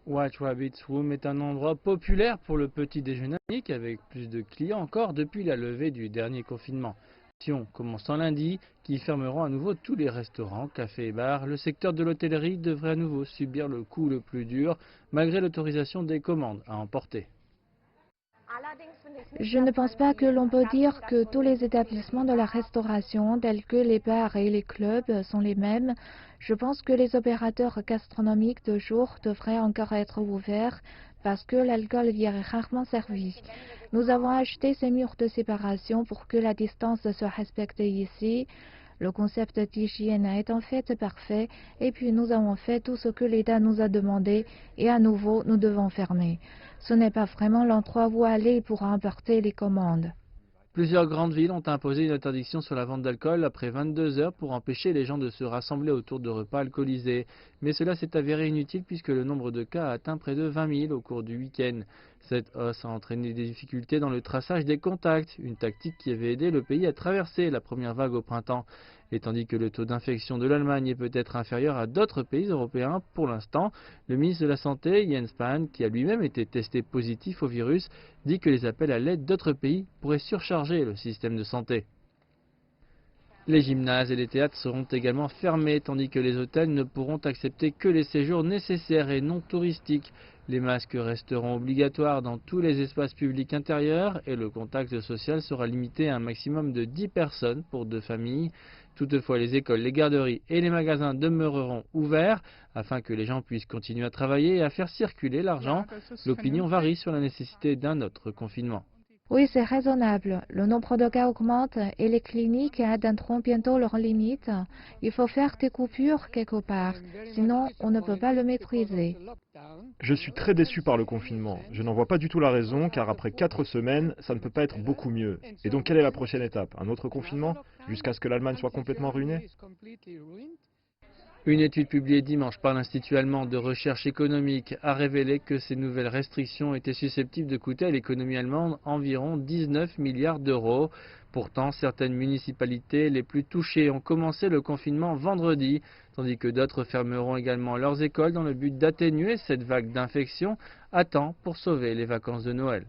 White Rabbit's Room est un endroit populaire pour le petit déjeuner avec plus de clients encore depuis la levée du dernier confinement. Commençant lundi, qui fermeront à nouveau tous les restaurants, cafés et bars, le secteur de l'hôtellerie devrait à nouveau subir le coup le plus dur malgré l'autorisation des commandes à emporter. Je ne pense pas que l'on peut dire que tous les établissements de la restauration, tels que les bars et les clubs, sont les mêmes. Je pense que les opérateurs gastronomiques de jour devraient encore être ouverts parce que l'alcool y est rarement servi. Nous avons acheté ces murs de séparation pour que la distance soit respectée ici. Le concept d'hygiène est en fait parfait et puis nous avons fait tout ce que l'État nous a demandé et à nouveau nous devons fermer. Ce n'est pas vraiment l'endroit où aller pour emporter les commandes. Plusieurs grandes villes ont imposé une interdiction sur la vente d'alcool après 22 heures pour empêcher les gens de se rassembler autour de repas alcoolisés. Mais cela s'est avéré inutile puisque le nombre de cas a atteint près de 20 000 au cours du week-end. Cette hausse a entraîné des difficultés dans le traçage des contacts, une tactique qui avait aidé le pays à traverser la première vague au printemps. Et tandis que le taux d'infection de l'Allemagne est peut-être inférieur à d'autres pays européens pour l'instant, le ministre de la Santé, Jens Spahn, qui a lui-même été testé positif au virus, dit que les appels à l'aide d'autres pays pourraient surcharger le système de santé. Les gymnases et les théâtres seront également fermés, tandis que les hôtels ne pourront accepter que les séjours nécessaires et non touristiques. Les masques resteront obligatoires dans tous les espaces publics intérieurs et le contact social sera limité à un maximum de 10 personnes pour 2 familles. Toutefois, les écoles, les garderies et les magasins demeureront ouverts afin que les gens puissent continuer à travailler et à faire circuler l'argent. L'opinion varie sur la nécessité d'un autre confinement. Oui, c'est raisonnable. Le nombre de cas augmente et les cliniques atteindront bientôt leurs limites. Il faut faire des coupures quelque part, sinon on ne peut pas le maîtriser. Je suis très déçu par le confinement. Je n'en vois pas du tout la raison, car après 4 semaines, ça ne peut pas être beaucoup mieux. Et donc quelle est la prochaine étape? Un autre confinement? Jusqu'à ce que l'Allemagne soit complètement ruinée? Une étude publiée dimanche par l'Institut allemand de recherche économique a révélé que ces nouvelles restrictions étaient susceptibles de coûter à l'économie allemande environ 19 milliards d'euros. Pourtant, certaines municipalités les plus touchées ont commencé le confinement vendredi, tandis que d'autres fermeront également leurs écoles dans le but d'atténuer cette vague d'infection à temps pour sauver les vacances de Noël.